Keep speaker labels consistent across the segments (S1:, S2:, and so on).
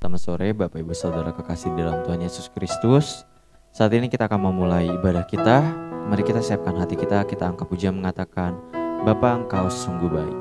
S1: Selamat sore Bapak Ibu Saudara kekasih dalam Tuhan Yesus Kristus. Saat ini kita akan memulai ibadah kita. Mari kita siapkan hati kita, kita angkat pujian mengatakan, Bapa Engkau sungguh baik.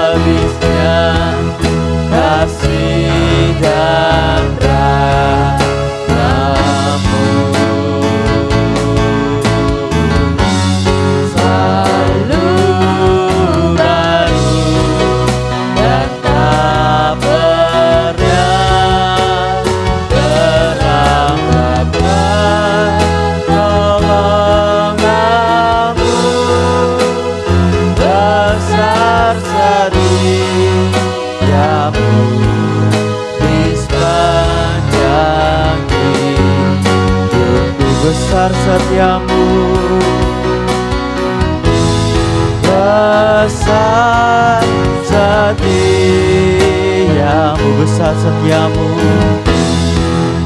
S2: Habis-habisnya kasih dan
S1: besar setiamu, besar setiamu, besar setiamu,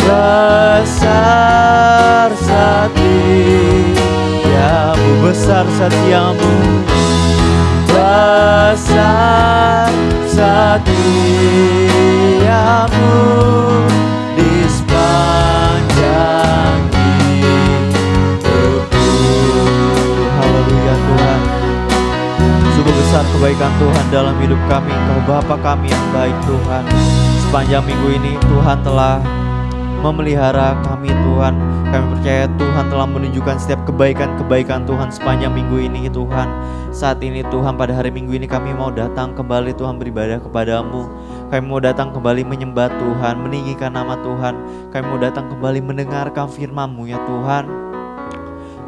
S1: besar setiamu, besar setiamu, besar setiamu di sepanjang hidupku. Haleluya Tuhan. Sungguh besar kebaikan Tuhan dalam hidup kami. Engkau Bapa kami yang baik Tuhan. Sepanjang minggu ini Tuhan telah memelihara kami Tuhan. Kami percaya Tuhan telah menunjukkan setiap kebaikan-kebaikan Tuhan sepanjang minggu ini Tuhan. Saat ini Tuhan, pada hari minggu ini kami mau datang kembali Tuhan beribadah kepadamu. Kami mau datang kembali menyembah Tuhan, meninggikan nama Tuhan. Kami mau datang kembali mendengarkan firman-Mu ya Tuhan.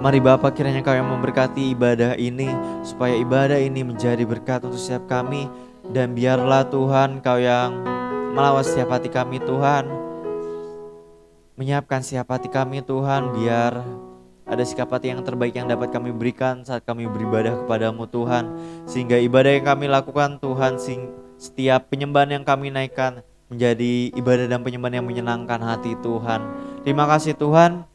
S1: Mari Bapa, kiranya Kau yang memberkati ibadah ini, supaya ibadah ini menjadi berkat untuk setiap kami. Dan biarlah Tuhan Kau yang melawat setiap hati kami Tuhan, menyiapkan setiap hati kami Tuhan, biar ada sikap hati yang terbaik yang dapat kami berikan saat kami beribadah kepadamu Tuhan. Sehingga ibadah yang kami lakukan Tuhan, setiap penyembahan yang kami naikkan menjadi ibadah dan penyembahan yang menyenangkan hati Tuhan. Terima kasih Tuhan,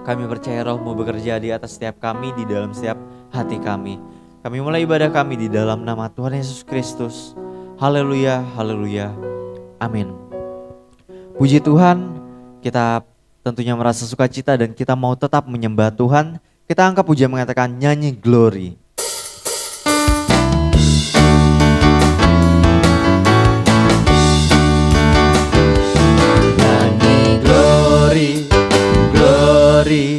S1: kami percaya Roh-Mu bekerja di atas setiap kami, di dalam setiap hati kami. Kami mulai ibadah kami di dalam nama Tuhan Yesus Kristus. Haleluya, haleluya, amin. Puji Tuhan, kita tentunya merasa sukacita dan kita mau tetap menyembah Tuhan. Kita angkat pujian mengatakan nyanyi glory. Nyanyi glory, glory,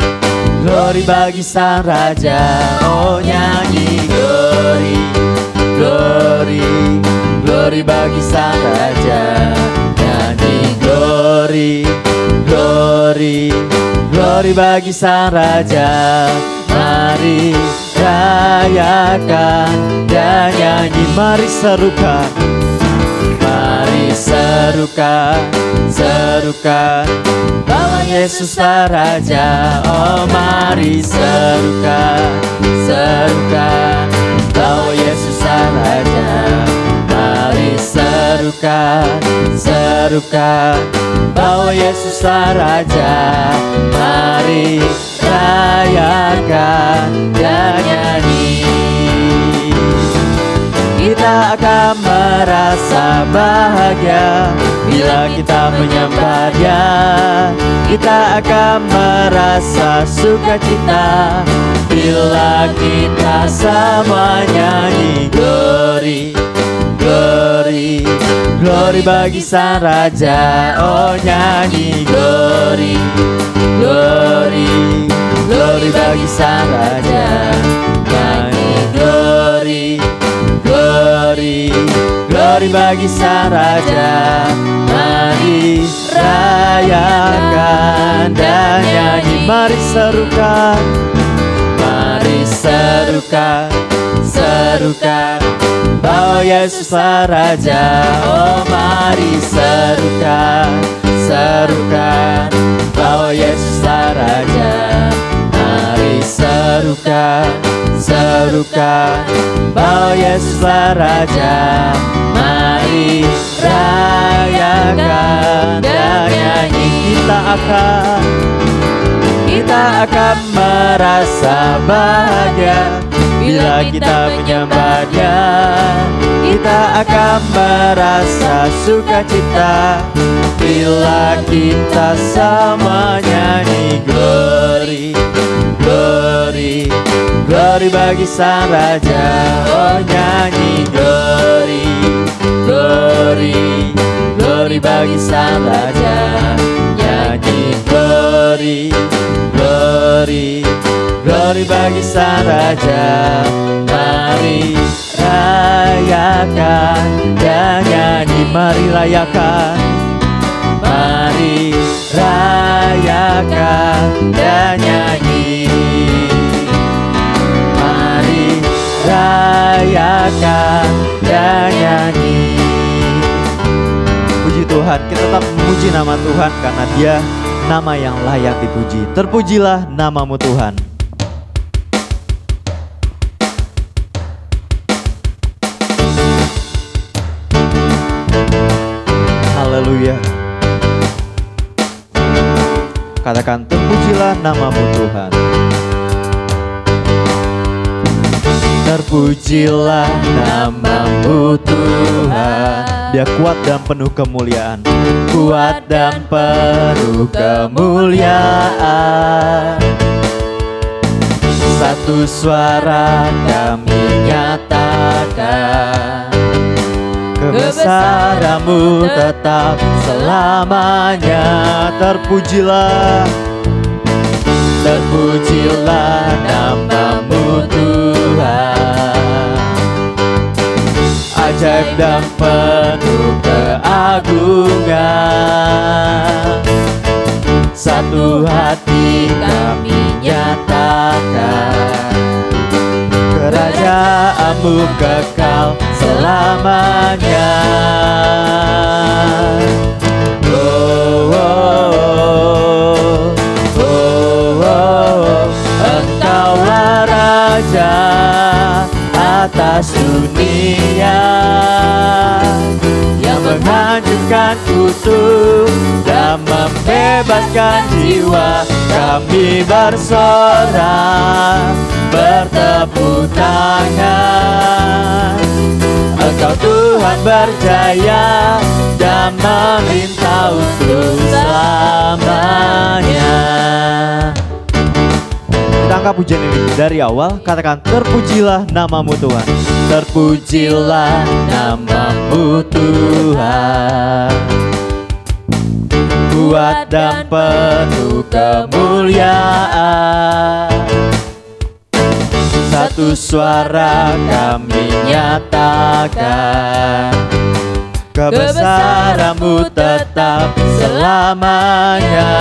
S1: glory bagi Sang Raja. Oh nyanyi glory, glory, glory bagi Sang Raja. Nyanyi glory, glory, glory bagi Sang Raja. Mari rayakan dan nyanyi, mari serukan, mari serukan, serukan bahwa Yesus Raja. Oh mari serukan, serukan bahwa Yesus Raja. Mari serukan, serukan bahwa Yesus Raja. Mari rayakan dan nyanyi. Kita akan merasa bahagia bila kita menyembah Dia. Kita akan merasa sukacita bila kita sama nyanyi glory, glory, glory bagi Sang Raja. Oh nyanyi glory, glory, glory bagi Sang Raja. Nyanyi glory, glory, glory bagi Sang Raja. Mari rayakan dan nyanyi, mari serukan, mari serukan, serukan bahwa Yesus Raja. Oh mari serukan, serukan bahwa Yesus Raja. Mari serukan, serukan bahwa Yesus Raja. Mari rayakan dan nyanyi. Kita akan merasa bahagia bila kita menyembah Dia. Kita akan merasa sukacita bila kita sama nyanyi glory, glory, glory bagi Sang Raja. Oh nyanyi glory, glory, glory bagi Sang Raja. Nyanyi glory, glory, glory bagi Sang Raja. Mari rayakan dan nyanyi, mari rayakan, mari rayakan dan nyanyi. Mari rayakan dan nyanyi. Puji Tuhan, kita tetap memuji nama Tuhan karena Dia nama yang layak dipuji. Terpujilah namamu Tuhan. Haleluya. Katakan terpujilah namamu Tuhan. Terpujilah namamu Tuhan. Dia kuat dan penuh kemuliaan. Kuat dan penuh kemuliaan. Satu suara kami nyatakan, kebesaran-Mu tetap selamanya. Terpujilah, terpujilah namamu Tuhan. Ajaib dan penuh keagungan. Satu hati kami nyatakan, kerajaan-Mu kekal selamanya. Oh, oh, oh, oh, oh. Engkaulah Raja atas dunia, yang menghancurkan kutuk dan membebaskan jiwa. Kami bersorak, bertepuk tangan. Engkau Tuhan berjaya dan memerintah untuk selamanya. Kita angkat pujian ini dari awal. Katakan terpujilah namamu Tuhan. Terpujilah namamu Tuhan. Kuat dan penuh kemuliaan. Satu suara kami nyatakan, kebesaran-Mu tetap selamanya.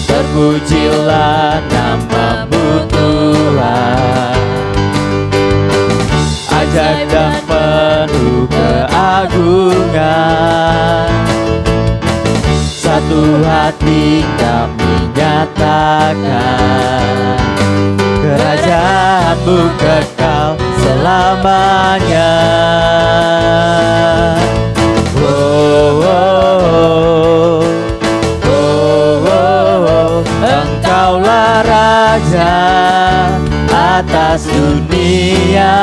S1: Terpujilah namamu Tuhan. Ajaib dan penuh keagungan. Satu hati kami nyatakan, kerajaan-Mu kekal selamanya. Oh, oh, oh, oh, oh. Engkaulah Raja atas dunia,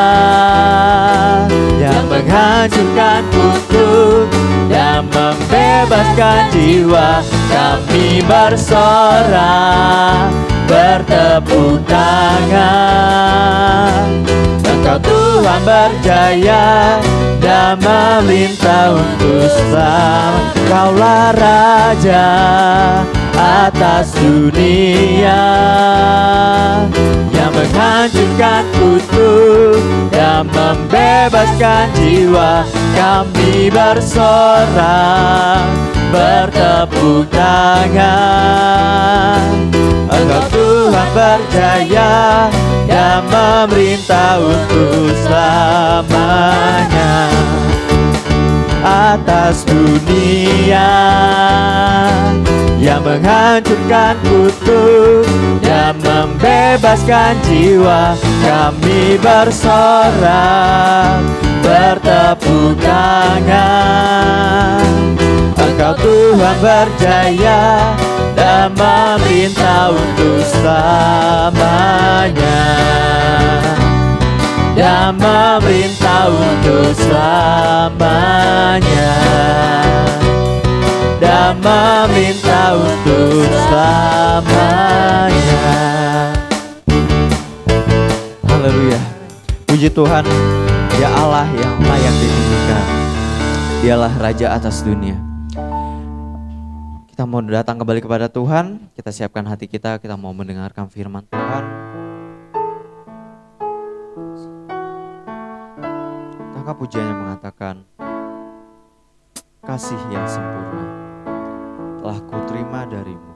S1: yang menghancurkan kutuk dan membebaskan jiwa. Kami bersorak, bertepuk tangan. Engkau Tuhan berjaya dan memerintah untuk selamanya. Engkaulah Raja atas dunia, yang menghancurkan kutuk dan membebaskan jiwa. Kami bersorak, bertepuk tangan. Engkau Tuhan berjaya dan memerintah untuk selamanya. Atas dunia, yang menghancurkan kutuk dan membebaskan jiwa. Kami bersorak, bertepuk tangan. Engkau Tuhan berjaya dan memerintah untuk selamanya. Dan memerintah untuk selamanya. Dan memerintah untuk selamanya. Haleluya. Puji Tuhan, ya Allah yang layak ditinggikan. Dialah Raja atas dunia. Kita mau datang kembali kepada Tuhan. Kita siapkan hati kita mau mendengarkan firman Tuhan. Angka pujian yang mengatakan, kasih yang sempurna telah kuterima darimu.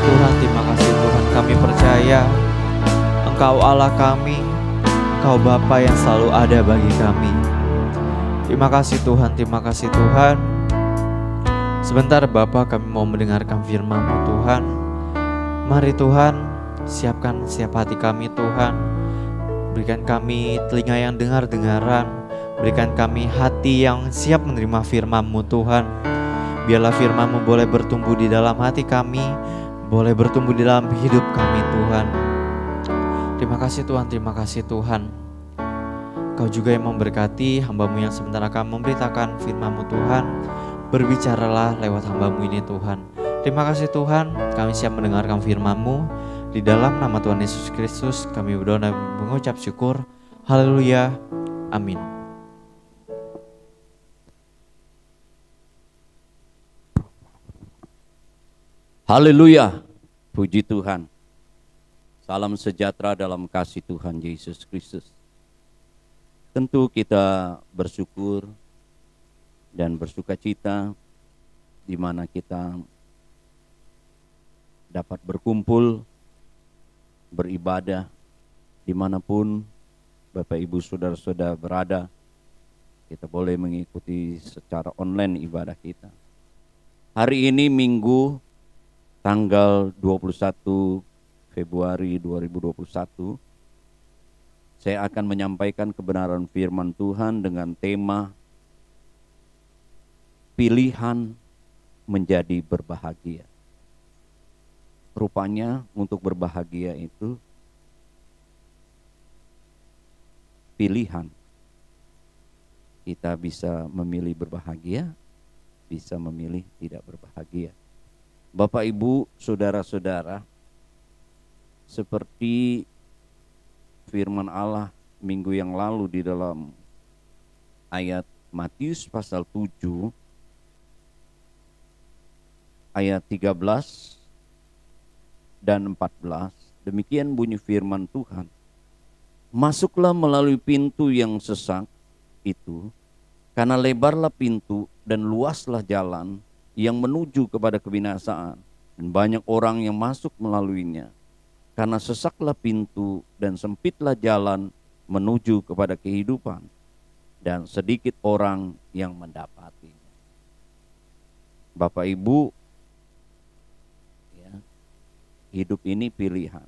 S1: Tuhan, terima kasih Tuhan. Kami percaya Engkau Allah kami, Engkau Bapa yang selalu ada bagi kami. Terima kasih Tuhan, terima kasih Tuhan. Sebentar Bapa, kami mau mendengarkan firman-Mu Tuhan. Mari Tuhan, siapkan setiap hati kami Tuhan. Berikan kami telinga yang dengar-dengaran. Berikan kami hati yang siap menerima firman-Mu Tuhan. Biarlah firman-Mu boleh bertumbuh di dalam hati kami, boleh bertumbuh di dalam hidup kami Tuhan. Terima kasih Tuhan, terima kasih Tuhan. Kau juga yang memberkati hamba-Mu yang sebentar akan memberitakan firman-Mu Tuhan. Berbicaralah lewat hamba-Mu ini Tuhan. Terima kasih Tuhan, kami siap mendengarkan firman-Mu. Di dalam nama Tuhan Yesus Kristus kami berdoa dan mengucap syukur. Haleluya, amin.
S2: Haleluya, puji Tuhan. Salam sejahtera dalam kasih Tuhan Yesus Kristus. Tentu kita bersyukur dan bersukacita di mana kita dapat berkumpul, beribadah, dimanapun Bapak Ibu Saudara-saudara berada. Kita boleh mengikuti secara online ibadah kita. Hari ini Minggu tanggal 21 Februari 2021, saya akan menyampaikan kebenaran firman Tuhan dengan tema pilihan menjadi berbahagia. Rupanya untuk berbahagia itu pilihan. Kita bisa memilih berbahagia, bisa memilih tidak berbahagia. Bapak, Ibu, Saudara-saudara, seperti firman Allah minggu yang lalu di dalam ayat Matius pasal 7 ayat 13 dan 14, demikian bunyi firman Tuhan. Masuklah melalui pintu yang sesak itu, karena lebarlah pintu dan luaslah jalan yang menuju kepada kebinasaan, dan banyak orang yang masuk melaluinya. Karena sesaklah pintu dan sempitlah jalan menuju kepada kehidupan, dan sedikit orang yang mendapatinya. Bapak Ibu, ya, hidup ini pilihan.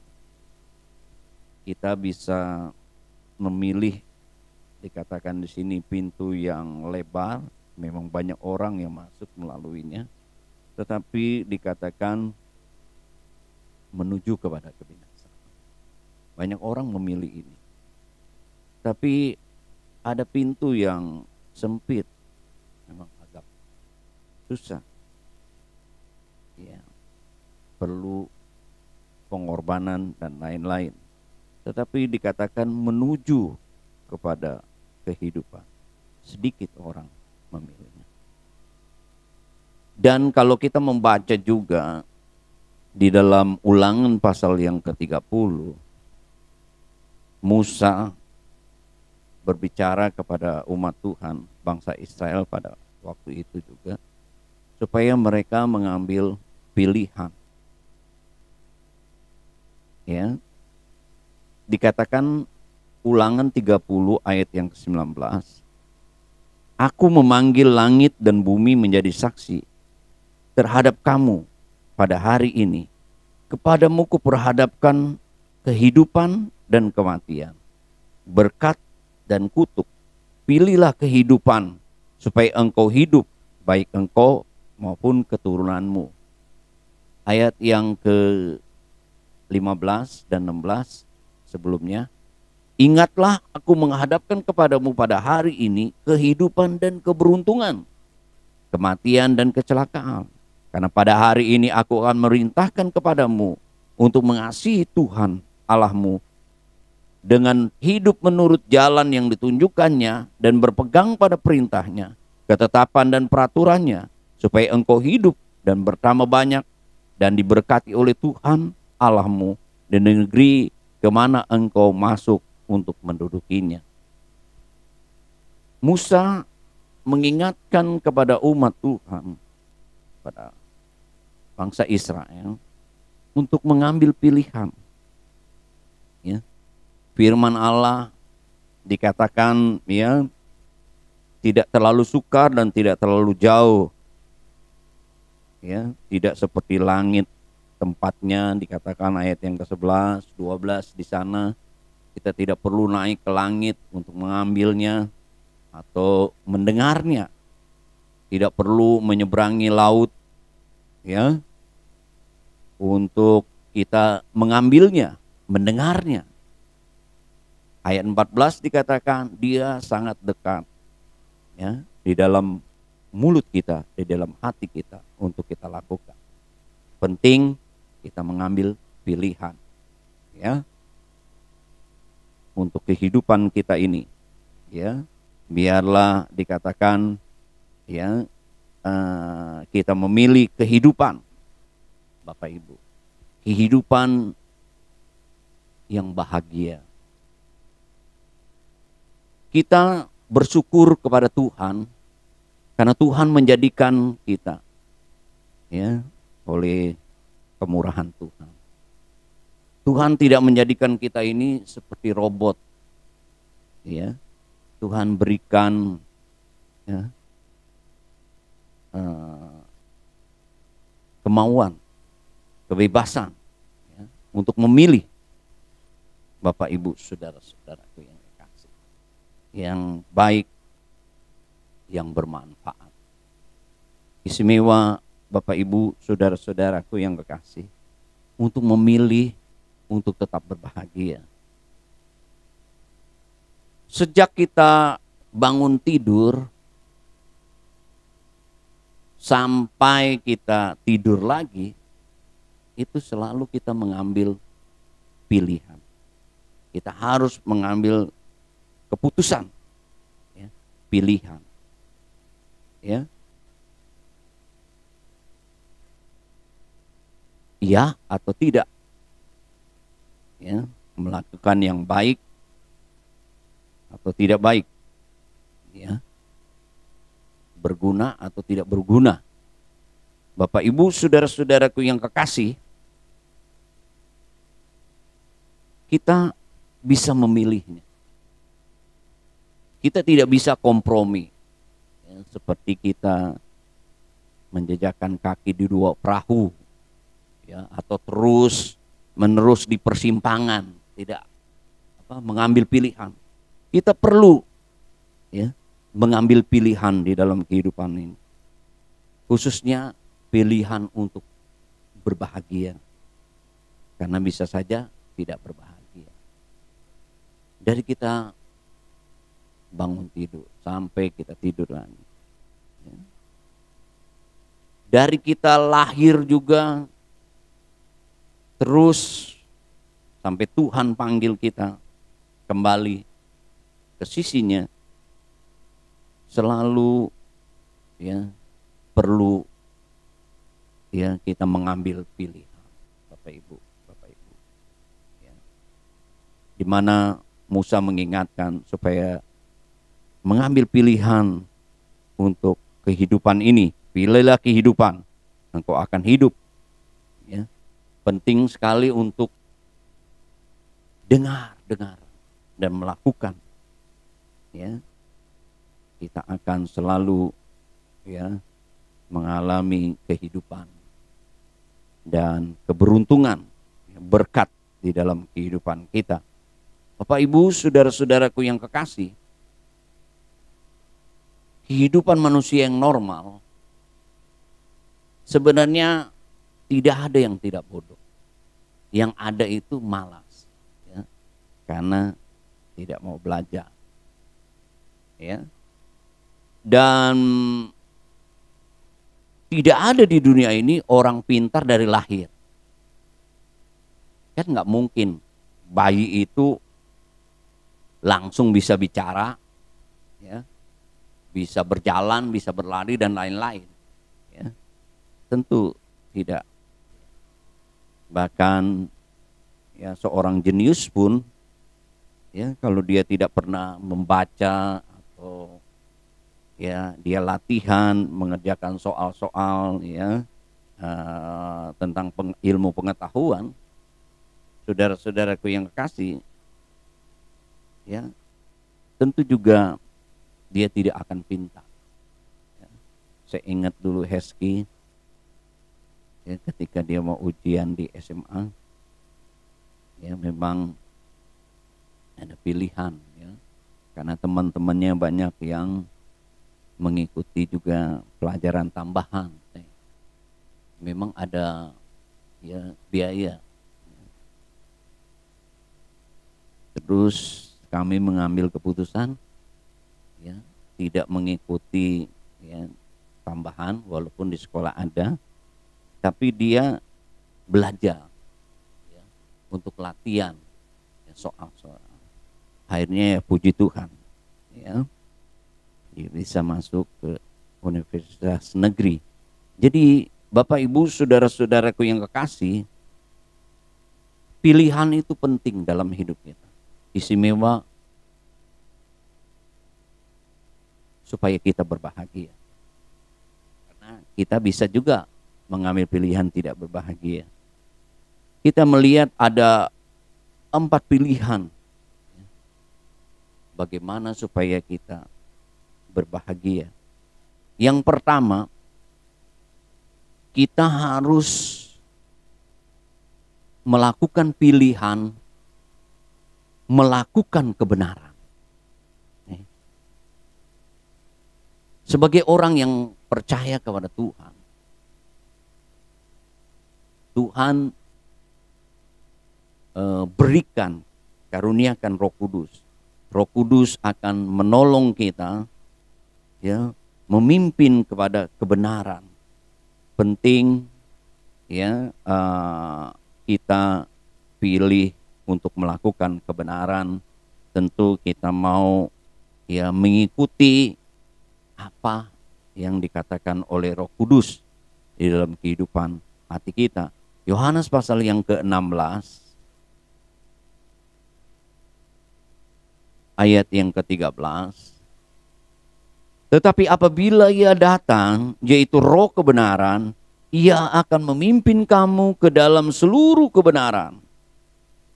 S2: Kita bisa memilih, dikatakan di sini pintu yang lebar, memang banyak orang yang masuk melaluinya, tetapi dikatakan menuju kepada kebinasaan. Banyak orang memilih ini. Tapi ada pintu yang sempit, memang agak susah. Ya, perlu pengorbanan dan lain-lain. Tetapi dikatakan menuju kepada kehidupan. Sedikit orang memilihnya. Dan kalau kita membaca juga di dalam Ulangan pasal yang ke-30, Musa berbicara kepada umat Tuhan, bangsa Israel pada waktu itu juga, supaya mereka mengambil pilihan. Ya. Dikatakan Ulangan 30 ayat yang ke-19, Aku memanggil langit dan bumi menjadi saksi terhadap kamu pada hari ini. Kepadamu kuperhadapkan kehidupan dan kematian, berkat dan kutuk. Pilihlah kehidupan supaya engkau hidup, baik engkau maupun keturunanmu. Ayat yang ke-15 dan 16 sebelumnya, Ingatlah aku menghadapkan kepadamu pada hari ini kehidupan dan keberuntungan, kematian dan kecelakaan. Karena pada hari ini aku akan merintahkan kepadamu untuk mengasihi Tuhan Allahmu dengan hidup menurut jalan yang ditunjukkannya dan berpegang pada perintahnya, ketetapan dan peraturannya, supaya engkau hidup dan bertambah banyak dan diberkati oleh Tuhan Allahmu di negeri kemana engkau masuk untuk mendudukinya. Musa mengingatkan kepada umat Tuhan, pada bangsa Israel, untuk mengambil pilihan. Ya. Firman Allah dikatakan ya tidak terlalu sukar dan tidak terlalu jauh. Ya, tidak seperti langit tempatnya, dikatakan ayat yang ke-11, 12 di sana. Kita tidak perlu naik ke langit untuk mengambilnya atau mendengarnya. Tidak perlu menyeberangi laut ya untuk kita mengambilnya, mendengarnya. Ayat 14 dikatakan dia sangat dekat ya di dalam mulut kita, di dalam hati kita untuk kita lakukan. Penting kita mengambil pilihan ya untuk kehidupan kita ini ya. Biarlah dikatakan ya kita memilih kehidupan Bapak Ibu, kehidupan yang bahagia. Kita bersyukur kepada Tuhan karena Tuhan menjadikan kita ya oleh kemurahan Tuhan. Tuhan tidak menjadikan kita ini seperti robot. Ya. Tuhan berikan ya, kemauan, kebebasan ya, untuk memilih Bapak Ibu saudara-saudaraku yang dikasih, yang baik, yang bermanfaat. Istimewa Bapak Ibu saudara-saudaraku yang kekasih untuk memilih untuk tetap berbahagia. Sejak kita bangun tidur sampai kita tidur lagi, itu selalu kita mengambil pilihan. Kita harus mengambil keputusan, ya, pilihan. Ya. Iya atau tidak. Ya, melakukan yang baik atau tidak baik. Ya. Berguna atau tidak berguna. Bapak Ibu saudara-saudaraku yang kekasih, kita bisa memilihnya. Kita tidak bisa kompromi. Ya, seperti kita menjejakkan kaki di dua perahu. Ya, atau terus menerus di persimpangan, tidak mengambil pilihan. Kita perlu ya mengambil pilihan di dalam kehidupan ini, khususnya pilihan untuk berbahagia, karena bisa saja tidak berbahagia. Dari kita bangun tidur sampai kita tidur lagi, ya. Dari kita lahir juga terus sampai Tuhan panggil kita kembali ke sisinya, selalu ya perlu ya kita mengambil pilihan, Bapak Ibu. Ya. Di mana Musa mengingatkan supaya mengambil pilihan untuk kehidupan ini. Pilihlah kehidupan, engkau akan hidup. Ya. Penting sekali untuk dengar dan melakukan. Ya, kita akan selalu ya mengalami kehidupan dan keberuntungan, berkat di dalam kehidupan kita. Bapak Ibu saudara-saudaraku yang kekasih, kehidupan manusia yang normal sebenarnya tidak ada yang tidak bodoh. Yang ada itu malas, ya, karena tidak mau belajar, ya. Dan tidak ada di dunia ini orang pintar dari lahir. Kan nggak mungkin bayi itu langsung bisa bicara, ya, bisa berjalan, bisa berlari dan lain-lain. Ya. Tentu tidak. Bahkan ya seorang jenius pun ya kalau dia tidak pernah membaca atau ya dia latihan mengerjakan soal-soal ya tentang ilmu pengetahuan, saudara-saudaraku yang kekasih, ya tentu juga dia tidak akan pintar. Ya. Saya ingat dulu Hezki, ya, ketika dia mau ujian di SMA, ya memang ada pilihan, ya, karena teman-temannya banyak yang mengikuti juga pelajaran tambahan. Memang ada ya biaya. Terus kami mengambil keputusan ya tidak mengikuti ya tambahan walaupun di sekolah ada, tapi dia belajar ya, untuk latihan ya, soal-soal. Akhirnya ya puji Tuhan ya dia bisa masuk ke universitas negeri. Jadi Bapak Ibu saudara-saudaraku yang kekasih, pilihan itu penting dalam hidup kita. Istimewa supaya kita berbahagia. Karena kita bisa juga mengambil pilihan tidak berbahagia. Kita melihat ada 4 pilihan. Bagaimana supaya kita berbahagia. Yang pertama, kita harus melakukan pilihan, melakukan kebenaran. Sebagai orang yang percaya kepada Tuhan, Tuhan berikan, karuniakan Roh Kudus. Roh Kudus akan menolong kita, ya, memimpin kepada kebenaran. Penting ya kita pilih untuk melakukan kebenaran. Tentu kita mau ya mengikuti apa yang dikatakan oleh Roh Kudus di dalam kehidupan hati kita. Yohanes pasal yang ke-16 ayat yang ke-13. Tetapi apabila ia datang, yaitu Roh kebenaran, ia akan memimpin kamu ke dalam seluruh kebenaran.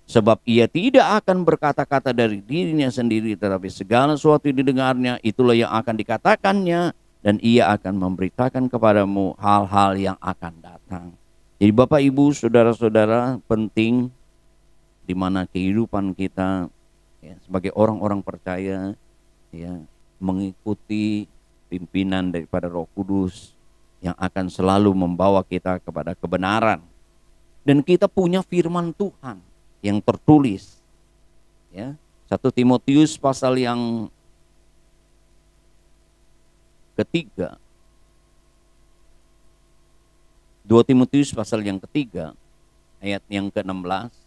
S2: Sebab ia tidak akan berkata-kata dari dirinya sendiri, tetapi segala sesuatu yang didengarnya, itulah yang akan dikatakannya, dan ia akan memberitakan kepadamu hal-hal yang akan datang. Jadi Bapak Ibu, saudara-saudara, penting di mana kehidupan kita ya, sebagai orang-orang percaya ya, mengikuti pimpinan daripada Roh Kudus yang akan selalu membawa kita kepada kebenaran. Dan kita punya firman Tuhan yang tertulis ya, 1 Timotius pasal yang ketiga, 2 Timotius pasal yang ketiga ayat yang ke-16.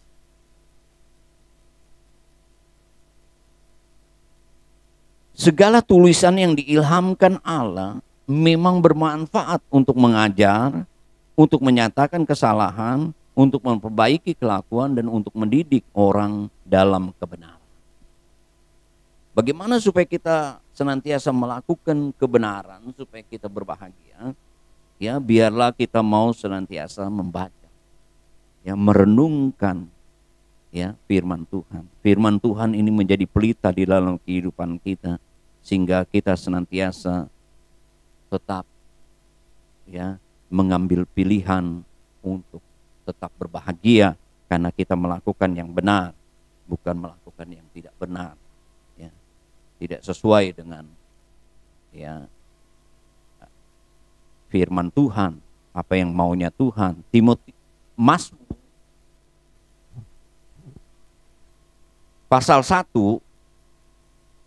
S2: Segala tulisan yang diilhamkan Allah memang bermanfaat untuk mengajar, untuk menyatakan kesalahan, untuk memperbaiki kelakuan, dan untuk mendidik orang dalam kebenaran. Bagaimana supaya kita senantiasa melakukan kebenaran, supaya kita berbahagia? Ya, biarlah kita mau senantiasa membaca, ya, merenungkan ya firman Tuhan. Firman Tuhan ini menjadi pelita di dalam kehidupan kita, sehingga kita senantiasa tetap ya mengambil pilihan untuk tetap berbahagia karena kita melakukan yang benar, bukan melakukan yang tidak benar, ya, tidak sesuai dengan ya firman Tuhan, apa yang maunya Tuhan. Mazmur pasal 1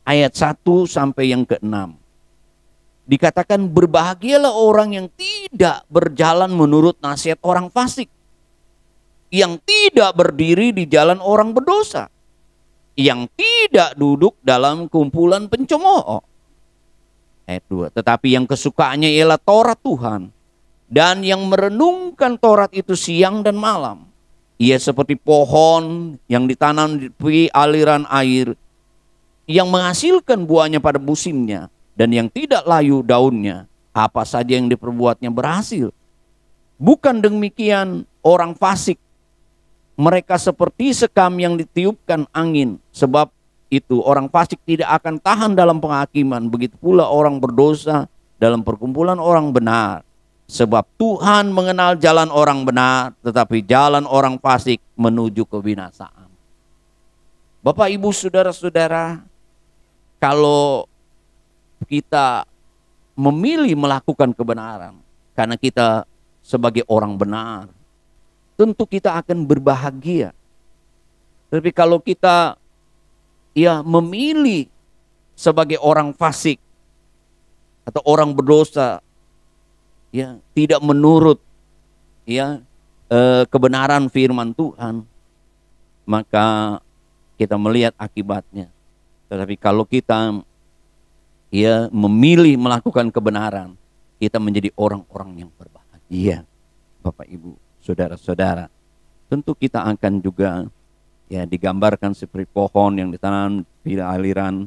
S2: ayat 1 sampai yang ke-6. Dikatakan berbahagialah orang yang tidak berjalan menurut nasihat orang fasik, yang tidak berdiri di jalan orang berdosa, yang tidak duduk dalam kumpulan pencemooh. Ayat 2, tetapi yang kesukaannya ialah Taurat Tuhan, dan yang merenungkan Taurat itu siang dan malam. Ia seperti pohon yang ditanam di aliran air, yang menghasilkan buahnya pada musimnya, dan yang tidak layu daunnya. Apa saja yang diperbuatnya berhasil. Bukan demikian orang fasik. Mereka seperti sekam yang ditiupkan angin, sebab itu, orang fasik tidak akan tahan dalam penghakiman. Begitu pula orang berdosa dalam perkumpulan orang benar. Sebab Tuhan mengenal jalan orang benar, tetapi jalan orang fasik menuju kebinasaan. Bapak, Ibu, saudara-saudara, kalau kita memilih melakukan kebenaran karena kita sebagai orang benar, tentu kita akan berbahagia. Tapi kalau kita memilih sebagai orang fasik atau orang berdosa, tidak menurut kebenaran firman Tuhan, maka kita melihat akibatnya. Tetapi kalau kita memilih melakukan kebenaran, kita menjadi orang-orang yang berbahagia. Bapak, Ibu, saudara-saudara, tentu kita akan juga digambarkan seperti pohon yang ditanam di aliran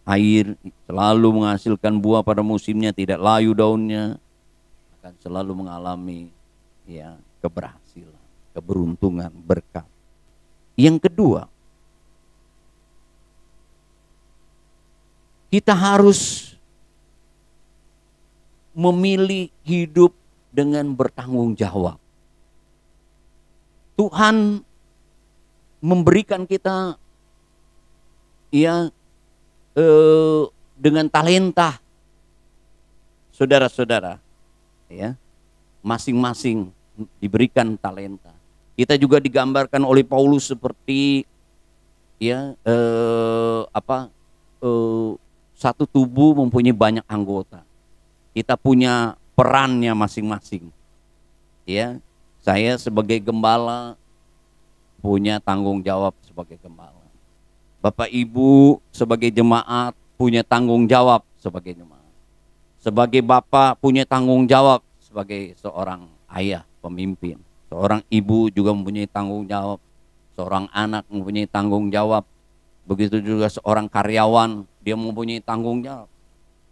S2: air, selalu menghasilkan buah pada musimnya, tidak layu daunnya, akan selalu mengalami keberhasilan, keberuntungan, berkat. Yang kedua, kita harus memilih hidup dengan bertanggung jawab. Tuhan memberikan kita dengan talenta, saudara-saudara, masing-masing diberikan talenta. Kita juga digambarkan oleh Paulus seperti satu tubuh mempunyai banyak anggota. Kita punya perannya masing-masing. Saya sebagai gembala punya tanggung jawab sebagai gembala. Bapak, Ibu sebagai jemaat punya tanggung jawab sebagai jemaat. Sebagai bapak punya tanggung jawab sebagai seorang ayah pemimpin. Seorang ibu juga mempunyai tanggung jawab. Seorang anak mempunyai tanggung jawab. Begitu juga seorang karyawan, dia mempunyai tanggung jawab.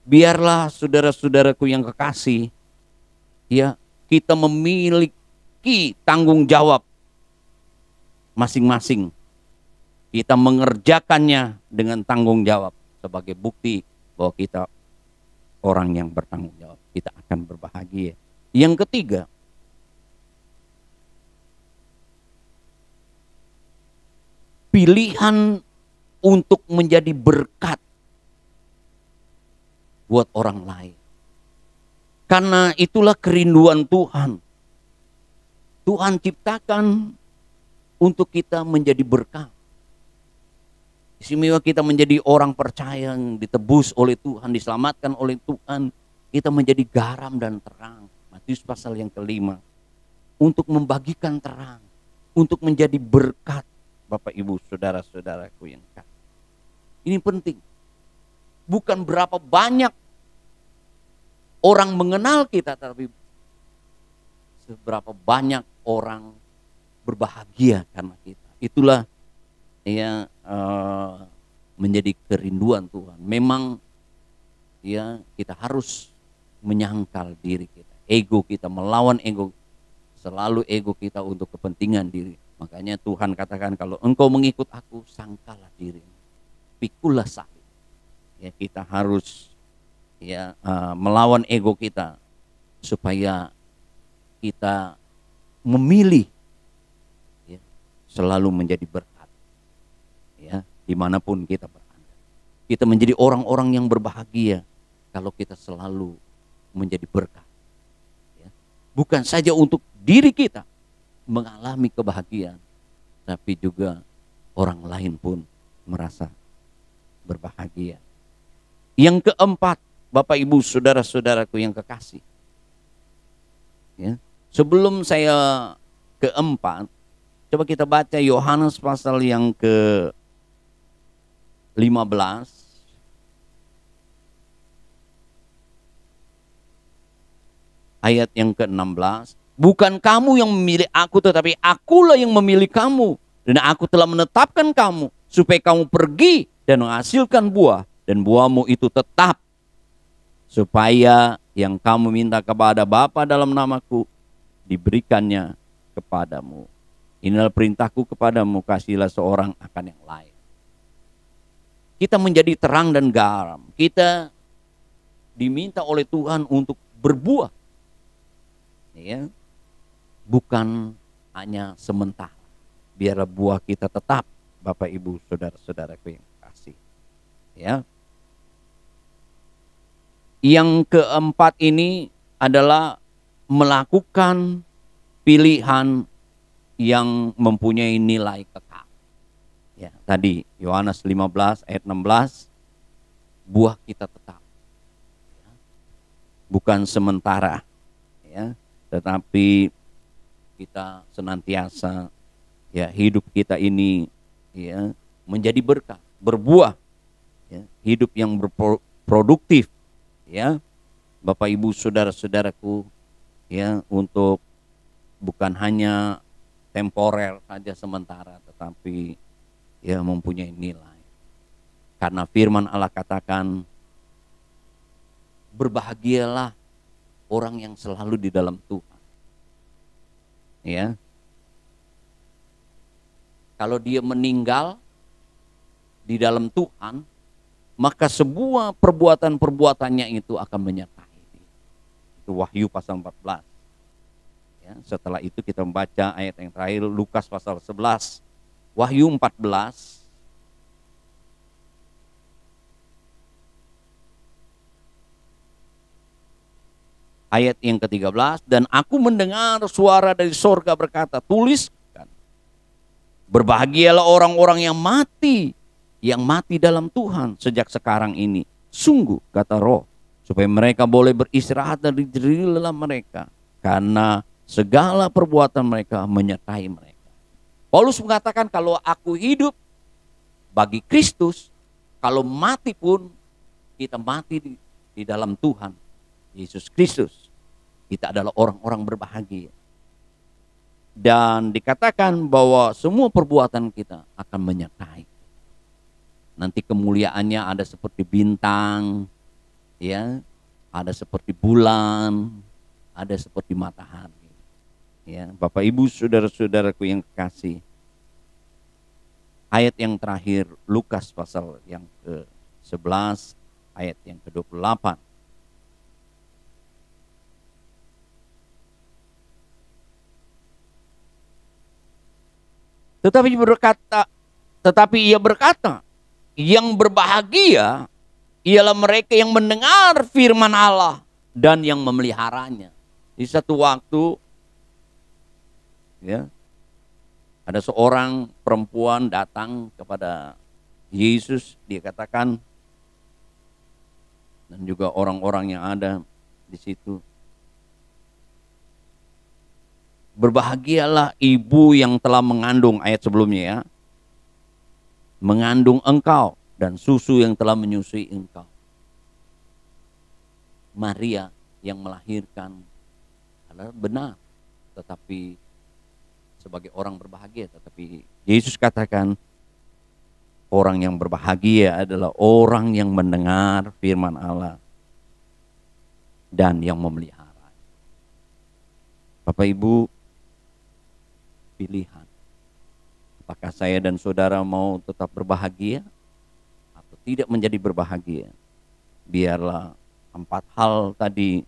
S2: Biarlah saudara-saudaraku yang kekasih, kita memiliki tanggung jawab masing-masing. Kita mengerjakannya dengan tanggung jawab sebagai bukti bahwa kita orang yang bertanggung jawab. Kita akan berbahagia. Yang ketiga, pilihan untuk menjadi berkat buat orang lain. Karena itulah kerinduan Tuhan. Tuhan ciptakan untuk kita menjadi berkat. Istimewa kita menjadi orang percaya yang ditebus oleh Tuhan, diselamatkan oleh Tuhan. Kita menjadi garam dan terang. Matius pasal yang ke-5. Untuk membagikan terang. Untuk menjadi berkat. Bapak, Ibu, saudara-saudaraku yang kasih. Ini penting. Bukan berapa banyak orang mengenal kita, tapi seberapa banyak orang berbahagia karena kita. Itulah menjadi kerinduan Tuhan. Memang kita harus menyangkal diri kita. Ego kita, melawan ego. Selalu ego kita untuk kepentingan diri. Makanya Tuhan katakan, kalau engkau mengikut aku, sangkalah dirimu. Pikulah salib. Kita harus melawan ego kita supaya kita memilih selalu menjadi berkat dimanapun kita berada. Kita menjadi orang-orang yang berbahagia kalau kita selalu menjadi berkat. Bukan saja untuk diri kita mengalami kebahagiaan, tapi juga orang lain pun merasa berbahagia. Yang keempat, Bapak, Ibu, saudara-saudaraku yang kekasih, sebelum saya keempat, coba kita baca Yohanes pasal yang ke-15 ayat yang ke-16. Bukan kamu yang memilih aku, tetapi akulah yang memilih kamu. Dan aku telah menetapkan kamu supaya kamu pergi dan menghasilkan buah, dan buahmu itu tetap, supaya yang kamu minta kepada Bapa dalam namaku diberikannya kepadamu. Inilah perintahku kepadamu, kasihilah seorang akan yang lain. Kita menjadi terang dan garam. Kita diminta oleh Tuhan untuk berbuah. Ya. Bukan hanya sementara. Biar buah kita tetap, Bapak Ibu saudara-saudaraku yang kasih. Ya. Yang keempat ini adalah melakukan pilihan yang mempunyai nilai kekal. Ya, tadi Yohanes 15 ayat 16, buah kita tetap. Ya, bukan sementara, ya, tetapi kita senantiasa, ya, hidup kita ini, ya, menjadi berkah, berbuah, ya, hidup yang berproduktif, ya, Bapak Ibu saudara-saudaraku, ya, untuk bukan hanya temporer saja sementara, tetapi ya mempunyai nilai. Karena firman Allah katakan, berbahagialah orang yang selalu di dalam Tuhan. Ya. Kalau dia meninggal di dalam Tuhan, maka sebuah perbuatan-perbuatannya itu akan menyertai dia. Itu Wahyu pasal 14. Ya, setelah itu kita membaca ayat yang terakhir, Lukas pasal 11. Wahyu 14 ayat yang ke-13, dan aku mendengar suara dari sorga berkata, tuliskan, berbahagialah orang-orang yang mati dalam Tuhan sejak sekarang ini. Sungguh, kata Roh, supaya mereka boleh beristirahat dari jerih lelah mereka, karena segala perbuatan mereka menyertai mereka. Paulus mengatakan, kalau aku hidup bagi Kristus, kalau mati pun kita mati di dalam Tuhan Yesus Kristus. Kita adalah orang-orang berbahagia. Dan dikatakan bahwa semua perbuatan kita akan menyertai. Nanti kemuliaannya ada seperti bintang, ya, ada seperti bulan, ada seperti matahari. Ya, Bapak Ibu saudara-saudaraku yang kekasih, ayat yang terakhir Lukas pasal yang ke-11 ayat yang ke-28. Tetapi ia berkata, yang berbahagia ialah mereka yang mendengar firman Allah dan yang memeliharanya. Di satu waktu, ya, ada seorang perempuan datang kepada Yesus, dia katakan, dan juga orang-orang yang ada di situ, berbahagialah ibu yang telah mengandung, ayat sebelumnya, ya, mengandung engkau dan susu yang telah menyusui engkau. Maria yang melahirkan adalah benar, tetapi sebagai orang berbahagia. Tetapi Yesus katakan, orang yang berbahagia adalah orang yang mendengar firman Allah dan yang memelihara. Bapak Ibu, pilihan. Apakah saya dan saudara mau tetap berbahagia atau tidak menjadi berbahagia? Biarlah 4 hal tadi,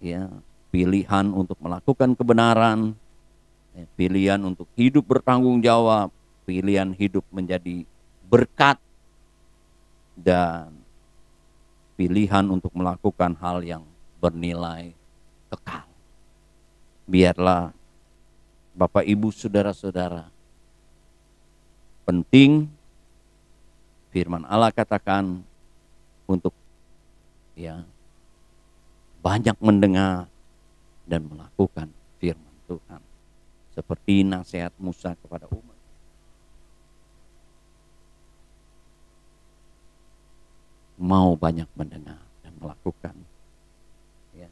S2: ya, pilihan untuk melakukan kebenaran, pilihan untuk hidup bertanggung jawab, pilihan hidup menjadi berkat, dan pilihan untuk melakukan hal yang bernilai kekal. Biarlah Bapak Ibu saudara-saudara, penting firman Allah katakan untuk, ya, banyak mendengar dan melakukan firman Tuhan, seperti nasihat Musa kepada umat. Mau banyak mendengar dan melakukan, ya,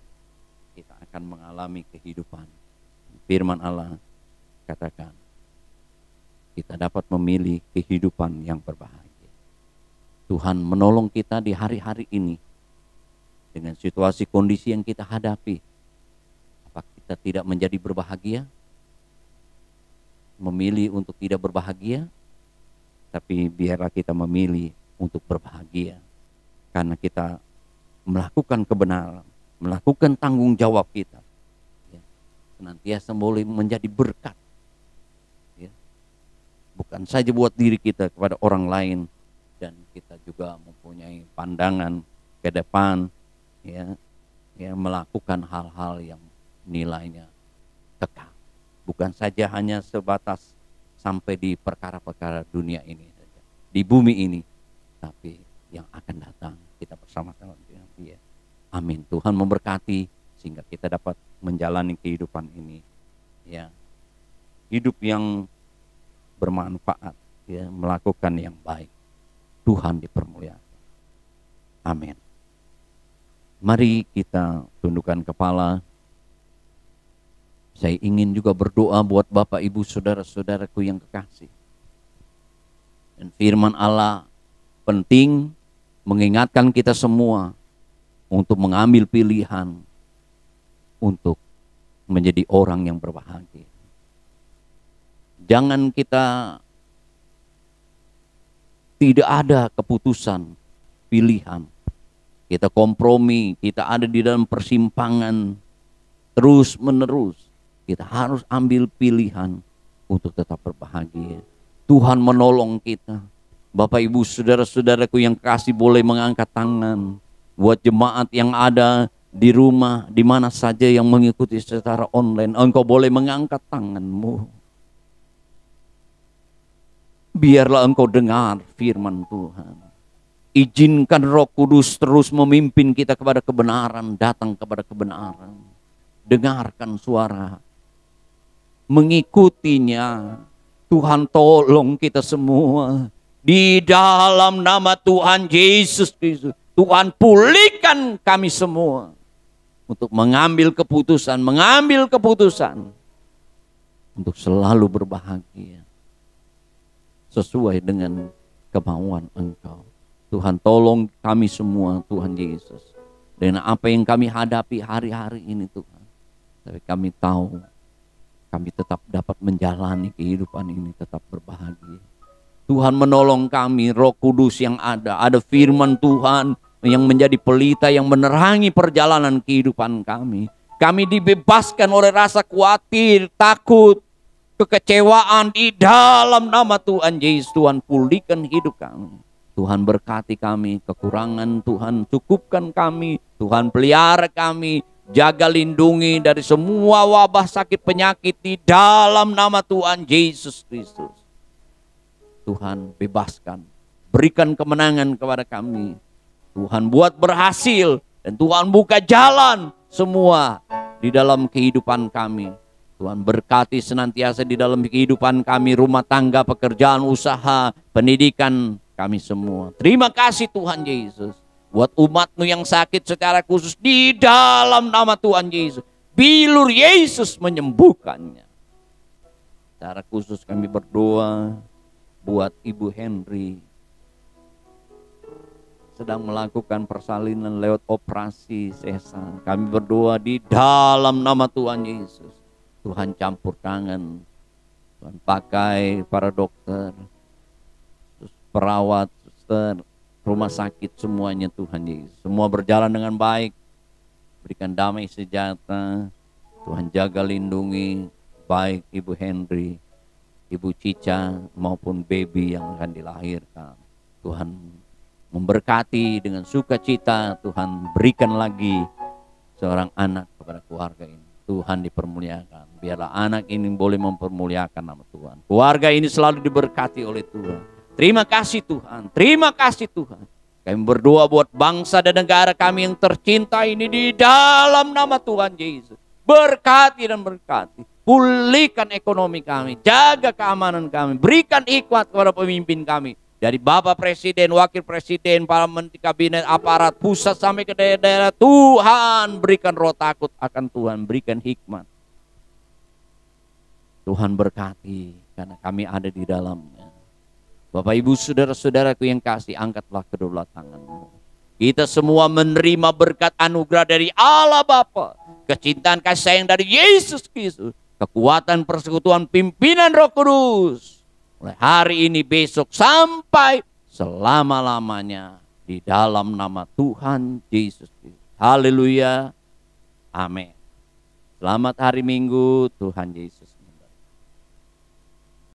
S2: kita akan mengalami kehidupan. Firman Allah katakan, kita dapat memilih kehidupan yang berbahagia. Tuhan menolong kita di hari-hari ini dengan situasi kondisi yang kita hadapi. Apakah kita tidak menjadi berbahagia? Memilih untuk tidak berbahagia? Tapi biarlah kita memilih untuk berbahagia. Karena kita melakukan kebenaran, melakukan tanggung jawab kita, ya, senantiasa boleh menjadi berkat, ya. Bukan saja buat diri kita, kepada orang lain, dan kita juga mempunyai pandangan ke depan, ya, melakukan hal-hal yang nilainya kekal. Bukan saja hanya sebatas sampai di perkara-perkara dunia ini saja, di bumi ini, tapi yang akan datang kita bersama-sama dengan Dia. Amin. Tuhan memberkati sehingga kita dapat menjalani kehidupan ini, ya, hidup yang bermanfaat, ya, melakukan yang baik. Tuhan dipermuliakan. Amin. Mari kita tundukkan kepala. Saya ingin juga berdoa buat Bapak Ibu saudara-saudaraku yang kekasih. Dan firman Allah penting mengingatkan kita semua untuk mengambil pilihan untuk menjadi orang yang berbahagia. Jangan kita tidak ada keputusan, pilihan. Kita kompromi, kita ada di dalam persimpangan terus menerus. Kita harus ambil pilihan untuk tetap berbahagia. Tuhan menolong kita. Bapak Ibu saudara-saudaraku yang kasih boleh mengangkat tangan. Buat jemaat yang ada di rumah, di mana saja yang mengikuti secara online, engkau boleh mengangkat tanganmu. Biarlah engkau dengar firman Tuhan. Izinkan Roh Kudus terus memimpin kita kepada kebenaran, datang kepada kebenaran. Dengarkan suara, mengikutinya. Tuhan tolong kita semua. Di dalam nama Tuhan Yesus Kristus, Tuhan pulihkan kami semua untuk mengambil keputusan untuk selalu berbahagia sesuai dengan kemauan Engkau. Tuhan tolong kami semua, Tuhan Yesus, dengan apa yang kami hadapi hari-hari ini Tuhan. Tapi kami tahu kami tetap dapat menjalani kehidupan ini tetap berbahagia. Tuhan menolong kami, Roh Kudus yang ada firman Tuhan yang menjadi pelita yang menerangi perjalanan kehidupan kami. Kami dibebaskan oleh rasa khawatir, takut, kekecewaan di dalam nama Tuhan Yesus. Tuhan pulihkan hidup kami. Tuhan berkati kami, kekurangan Tuhan cukupkan kami. Tuhan pelihara kami, jaga lindungi dari semua wabah sakit penyakit di dalam nama Tuhan Yesus Kristus. Tuhan bebaskan, berikan kemenangan kepada kami. Tuhan buat berhasil dan Tuhan buka jalan semua di dalam kehidupan kami. Tuhan berkati senantiasa di dalam kehidupan kami, rumah tangga, pekerjaan, usaha, pendidikan kami semua. Terima kasih Tuhan Yesus. Buat umat-Mu yang sakit secara khusus di dalam nama Tuhan Yesus. Bilur Yesus menyembuhkannya. Secara khusus kami berdoa buat Ibu Henry. Sedang melakukan persalinan lewat operasi sesar. Kami berdoa di dalam nama Tuhan Yesus. Tuhan campur tangan. Tuhan pakai para dokter, perawat, suster, rumah sakit semuanya Tuhan Yesus. Semua berjalan dengan baik. Berikan damai sejahtera. Tuhan jaga lindungi baik Ibu Henry, Ibu Cica maupun baby yang akan dilahirkan. Tuhan memberkati dengan sukacita. Tuhan berikan lagi seorang anak kepada keluarga ini. Tuhan dipermuliakan. Biarlah anak ini boleh mempermuliakan nama Tuhan. Keluarga ini selalu diberkati oleh Tuhan. Terima kasih Tuhan. Terima kasih Tuhan. Kami berdoa buat bangsa dan negara kami yang tercinta ini di dalam nama Tuhan Yesus. Berkati dan berkati. Pulihkan ekonomi kami. Jaga keamanan kami. Berikan hikmat kepada pemimpin kami. Dari Bapak Presiden, Wakil Presiden, para menteri kabinet, aparat pusat sampai ke daerah-daerah. Tuhan berikan roh takut akan Tuhan. Berikan hikmat. Tuhan berkati karena kami ada di dalamnya. Bapak Ibu saudara-saudaraku yang kasih, angkatlah kedua tanganmu. Kita semua menerima berkat anugerah dari Allah Bapa, kecintaan kasih sayang dari Yesus Kristus, kekuatan persekutuan pimpinan Roh Kudus. Mulai hari ini, besok, sampai selama-lamanya di dalam nama Tuhan Yesus Kristus. Haleluya. Amin. Selamat hari Minggu, Tuhan Yesus